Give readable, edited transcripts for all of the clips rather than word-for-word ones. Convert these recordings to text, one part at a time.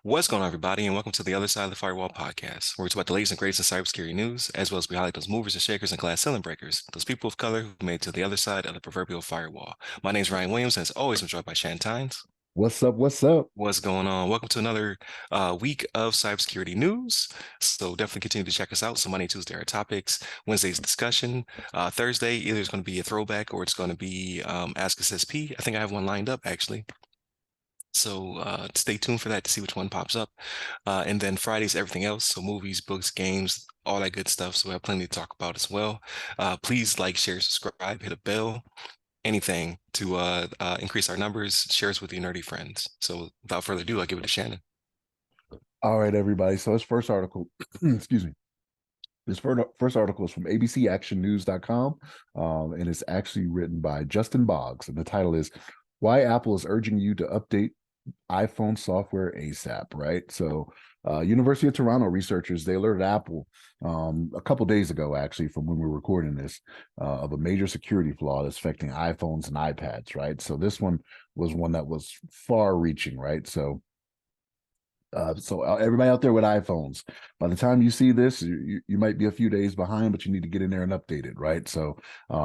What's going on, everybody, and welcome to the Other Side of the Firewall podcast, where we talk about the latest and greatest in cybersecurity news, as well as we highlight those movers and shakers and glass ceiling breakers, those people of color who made it to the other side of the proverbial firewall. My name is Ryan Williams, and as always, I'm joined by Shannon. What's up? What's up? What's going on? Welcome to another week of cybersecurity news. So definitely continue to check us out. So Monday, Tuesday are topics. Wednesday's discussion. Thursday, either it's going to be a throwback or it's going to be Ask Us SP. I think I have one lined up, actually. So stay tuned for that to see which one pops up. And then Friday's everything else. So movies, books, games, all that good stuff. So we have plenty to talk about as well. Please like, share, subscribe, hit a bell, anything to increase our numbers. Share us with your nerdy friends. So without further ado, I'll give it to Shannon. All right, everybody. So his first article, excuse me. This first article is from abcactionnews.com, and it's actually written by Justin Boggs. And the title is Why Apple is Urging You to Update iPhone Software ASAP, right? So University of Toronto researchers, they alerted Apple a couple days ago, actually, from when we were recording this, of a major security flaw that's affecting iPhones and iPads, right? So this one was one that was far reaching, right? So everybody out there with iPhones, by the time you see this, you might be a few days behind, but you need to get in there and update it, right? So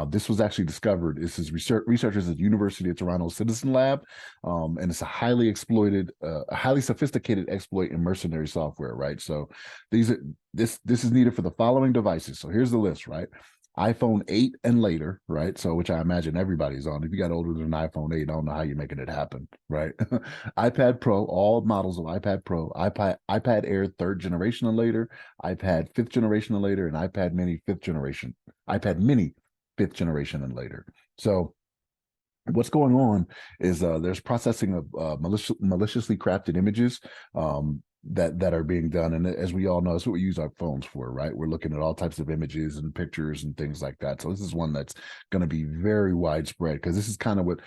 this was actually discovered. This is researchers at University of Toronto Citizen Lab, and it's a highly exploited, a highly sophisticated exploit in mercenary software, right? So this is needed for the following devices. So here's the list, right? iPhone 8 and later, right? So, which I imagine everybody's on. If you got older than an iPhone 8, I don't know how you're making it happen, right? iPad Pro, all models of iPad Pro, iPad Air 3rd generation and later, iPad 5th generation and later, and iPad Mini 5th generation, iPad Mini 5th generation and later. So, what's going on is there's processing of maliciously crafted images that are being done, and as we all know, that's what we use our phones for, right? We're looking at all types of images and pictures and things like that. So this is one that's going to be very widespread, because this is kind of what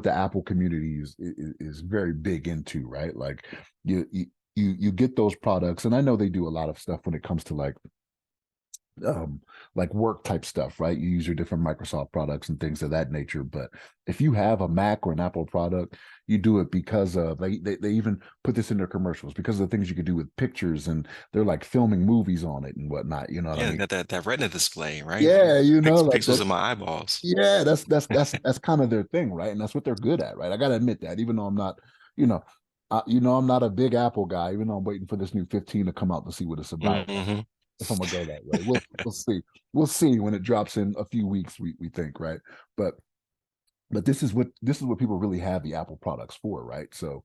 the Apple community is very big into, right? Like you get those products, and I know they do a lot of stuff when it comes to like work type stuff, right? You use your different Microsoft products and things of that nature. But if you have a Mac or an Apple product, you do it because of they even put this in their commercials, because of the things you could do with pictures, and they're like filming movies on it and whatnot. You know what I Yeah, mean? got that Retina display, right? Yeah, like Pixels that. in my eyeballs. Yeah, that's kind of their thing, right? And that's what they're good at, right? I gotta admit that, even though I'm not, you know, I'm not a big Apple guy, even though I'm waiting for this new 15 to come out to see what it's about. Mm-hmm. If I'm gonna go that way. We'll see. We'll see when it drops in a few weeks, we think, right? But this is what people really have the Apple products for, right? So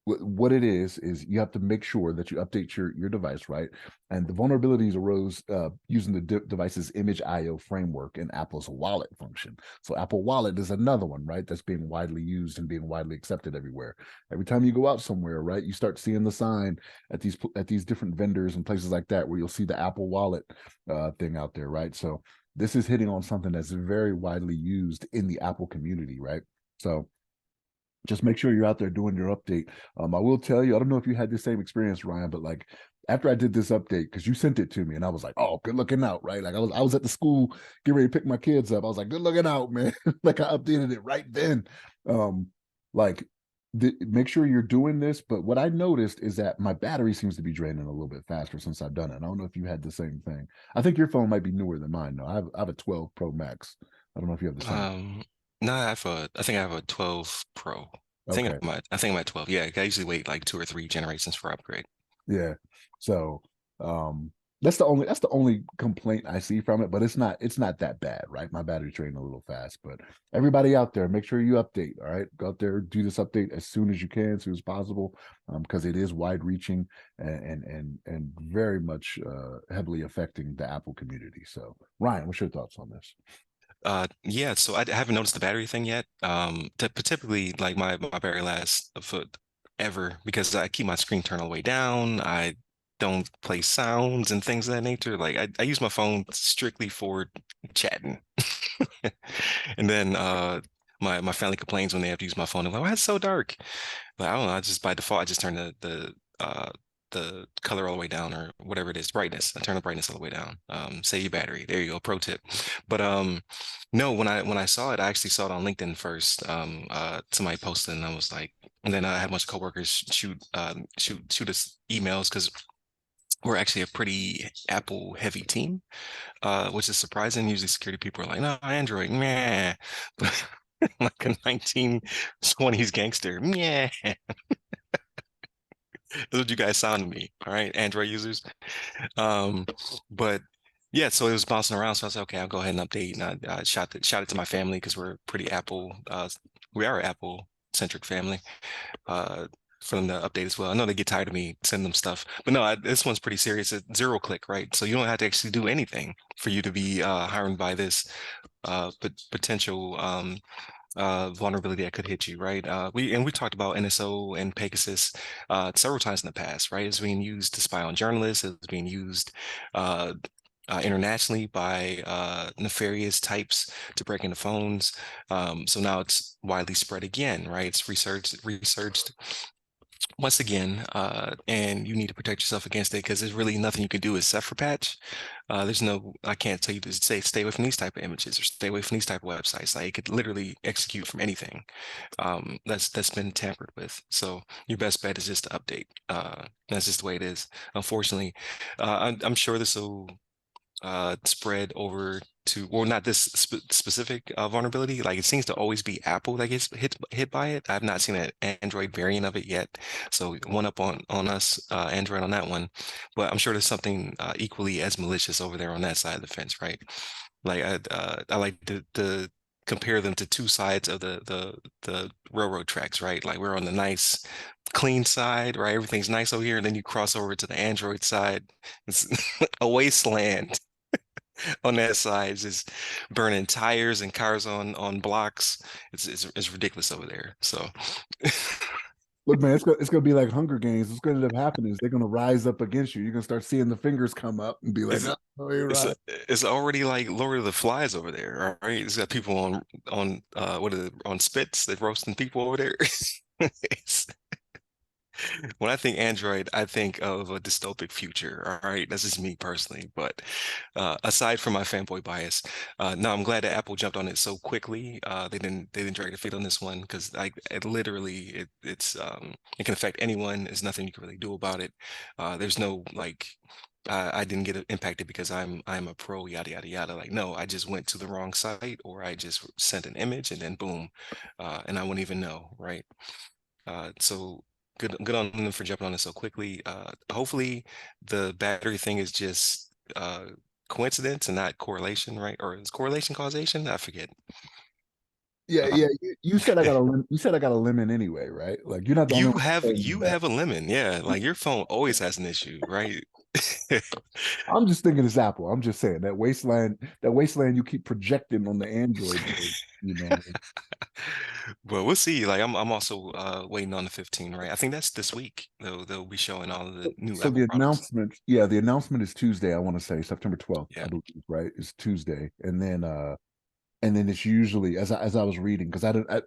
what it is you have to make sure that you update your device, right? And the vulnerabilities arose using the device's image IO framework and Apple's wallet function. So Apple Wallet is another one, right? That's being widely used and being widely accepted everywhere. Every time you go out somewhere, right, you start seeing the sign at these different vendors and places like that, where you'll see the Apple Wallet thing out there, right? So this is hitting on something that's very widely used in the Apple community, right? So just make sure you're out there doing your update. I will tell you, I don't know if you had the same experience, Ryan, but like after I did this update, because you sent it to me, and I was like, oh, good looking out, right? Like I was at the school getting ready to pick my kids up. I was like, good looking out, man. Like I updated it right then. Like make sure you're doing this. But what I noticed is that my battery seems to be draining a little bit faster since I've done it. I don't know if you had the same thing. I think your phone might be newer than mine, though. I have a 12 Pro Max. I don't know if you have the same. No, I think I have a 12 Pro. Okay. I think I'm at 12. Yeah, I usually wait like 2 or 3 generations for upgrade. Yeah. So that's the only complaint I see from it, but it's not that bad, right? My battery's draining a little fast. But everybody out there, make sure you update. All right. Go out there, do this update as soon as you can, as soon as possible, because it is wide reaching and very much heavily affecting the Apple community. So Ryan, what's your thoughts on this? Yeah, so I haven't noticed the battery thing yet. Typically, like my battery lasts a foot ever because I keep my screen turned all the way down. I don't play sounds and things of that nature. Like I use my phone strictly for chatting. And then my family complains when they have to use my phone. They're like, why it's so dark? But I don't know, I just by default I just turn the color all the way down or whatever it is, brightness. I turn the brightness all the way down. Save your battery. There you go, pro tip. But No, when I saw it, I actually saw it on LinkedIn first. Somebody posted, and I was like, and then I had a bunch of coworkers shoot us emails because we're actually a pretty Apple heavy team, which is surprising. Usually, security people are like, "No, Android, meh," but like a 1920s gangster, meh. That's what you guys sound to me. All right, Android users. Um, but yeah, so it was bouncing around. So I was like, okay, I'll go ahead and update. And I shot it to my family because we're pretty Apple. We are an Apple centric family. Uh, for them to update as well. I know they get tired of me sending them stuff, but no, this one's pretty serious. It's zero click, right? So you don't have to actually do anything for you to be harmed by this potential vulnerability that could hit you, right? We talked about NSO and Pegasus several times in the past, right? It's being used to spy on journalists. It's being used uh, internationally by nefarious types to break into phones. So now it's widely spread again, right? It's researched once again, and you need to protect yourself against it because there's really nothing you can do except for patch. There's no, I can't tell you to say stay away from these type of images or stay away from these type of websites. Like it could literally execute from anything that's been tampered with. So your best bet is just to update. That's just the way it is. Unfortunately, I'm sure this will spread over to, well, not this specific vulnerability. Like it seems to always be Apple that gets hit by it. I've not seen an Android variant of it yet, so one up on us, Android on that one. But I'm sure there's something equally as malicious over there on that side of the fence, right? Like I like to compare them to two sides of the railroad tracks, right? Like we're on the nice, clean side, right? Everything's nice over here, and then you cross over to the Android side. It's a wasteland on that side, just burning tires and cars on blocks. It's ridiculous over there. So Look, man, it's gonna be like Hunger Games. What's gonna end up happening is they're gonna rise up against you. You're gonna start seeing the fingers come up and be like, it's "Oh, you're it's right." it's already like Lord of the Flies over there. All right, it's got people on what are they, on spits. They're roasting people over there. It's, when I think Android, I think of a dystopic future. All right, that's just me personally. But aside from my fanboy bias, no, I'm glad that Apple jumped on it so quickly. They didn't drag their feet on this one because like it literally it can affect anyone. There's nothing you can really do about it. There's no like. I didn't get impacted because I'm a pro, yada yada yada. Like no, I just went to the wrong site or I just sent an image and then boom, and I wouldn't even know, right? So good on them for jumping on it so quickly. Hopefully the battery thing is just coincidence and not correlation, right? Or is correlation causation? I forget. Yeah, Uh, yeah. You said I got you said I got a lemon anyway, right? Like you're not the only you one have saying you that. have a lemon, yeah. Like your phone always has an issue, right? I'm just thinking it's Apple. I'm just saying that wasteland you keep projecting on the Android, you know. Well, we'll see. Like I'm also waiting on the 15, right? I think that's this week. They'll be showing all of the new So Apple the products. announcement, yeah, the announcement is Tuesday, I want to say September 12th, I Yeah. believe, right? It's Tuesday. And then it's usually as I was reading, because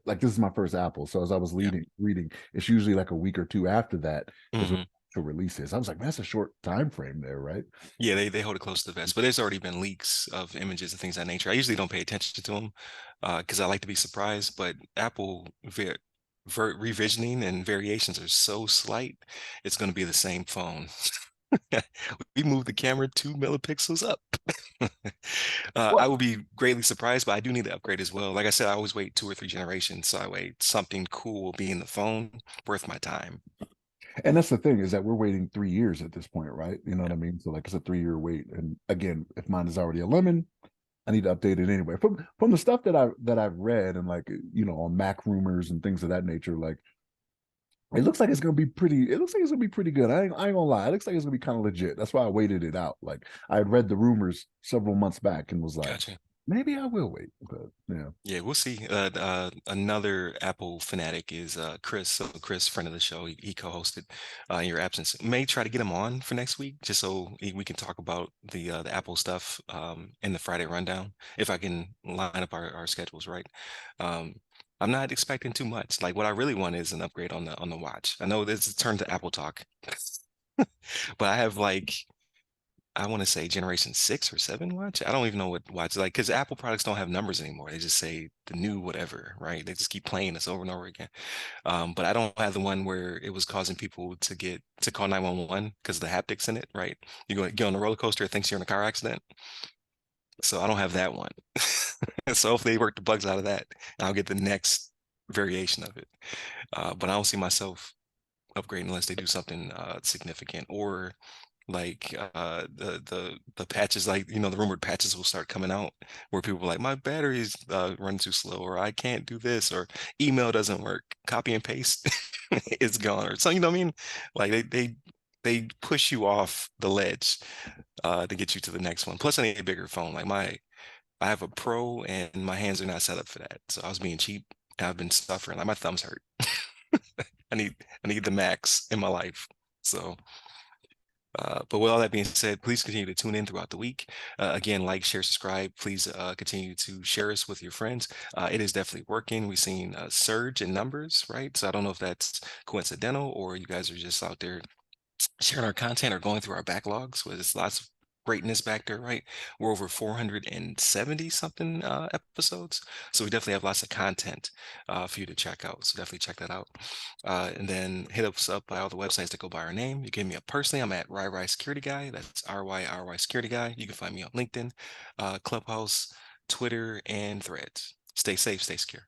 like this is my first Apple. So as I was Yeah. reading, it's usually like a week or two after that is when hmm to release this. I was like, man, that's a short time frame there, right? Yeah, they hold it close to the vest, but there's already been leaks of images and things of that nature. I usually don't pay attention to them because I like to be surprised, but Apple revisioning and variations are so slight, it's going to be the same phone. We moved the camera 2 megapixels up. I Well, will be greatly surprised, but I do need to upgrade as well. Like I said, I always wait 2 or 3 generations, so I wait something cool will be in the phone worth my time. and that's the thing is that we're waiting 3 years at this point, right? You know what I mean? So like it's a 3 year wait. And again, if mine is already a lemon, I need to update it anyway. From the stuff that I've read and like on Mac rumors and things of that nature, like it looks like it's gonna be pretty. It looks like it's gonna be pretty good. I ain't gonna lie. It looks like it's gonna be kind of legit. That's why I waited it out. Like I had read the rumors several months back and was like, Gotcha. maybe I will wait. But yeah. Yeah, we'll see. Another Apple fanatic is Chris. So Chris, friend of the show, he co-hosted in your absence. May try to get him on for next week, just so we can talk about the Apple stuff in the Friday rundown. If I can line up our schedules right. Um, I'm not expecting too much. Like what I really want is an upgrade on the watch. I know this is turned to Apple talk, but I have like I want to say generation 6 or 7 watch. I don't even know what watch like because Apple products don't have numbers anymore. They just say the new whatever, right? They just keep playing this over and over again. But I don't have the one where it was causing people to call 911 because of the haptics in it, right? You go on a roller coaster, it thinks you're in a car accident. So I don't have that one. So hopefully they work the bugs out of that, and I'll get the next variation of it. But I don't see myself upgrading unless they do something significant or like the patches, like the rumored patches will start coming out where people are like, my battery's running too slow, or I can't do this, or email doesn't work, copy and paste it's gone, or so you know what I mean? Like they push you off the ledge to get you to the next one. Plus I need a bigger phone. Like I have a pro and my hands are not set up for that, so I was being cheap and I've been suffering. Like my thumbs hurt. I need I need the max in my life. So but with all that being said, please continue to tune in throughout the week. Again, like, share, subscribe. Please continue to share us with your friends. It is definitely working. We've seen a surge in numbers, right? So I don't know if that's coincidental or you guys are just out there sharing our content or going through our backlogs where there's lots of greatness back there, right? We're over 470 something episodes. So we definitely have lots of content for you to check out. So definitely check that out. And then hit us up by all the websites that go by our name. You can hit me up personally. I'm at RyRy Security Guy. That's RYRY Security Guy. You can find me on LinkedIn, Clubhouse, Twitter, and Threads. Stay safe, stay secure.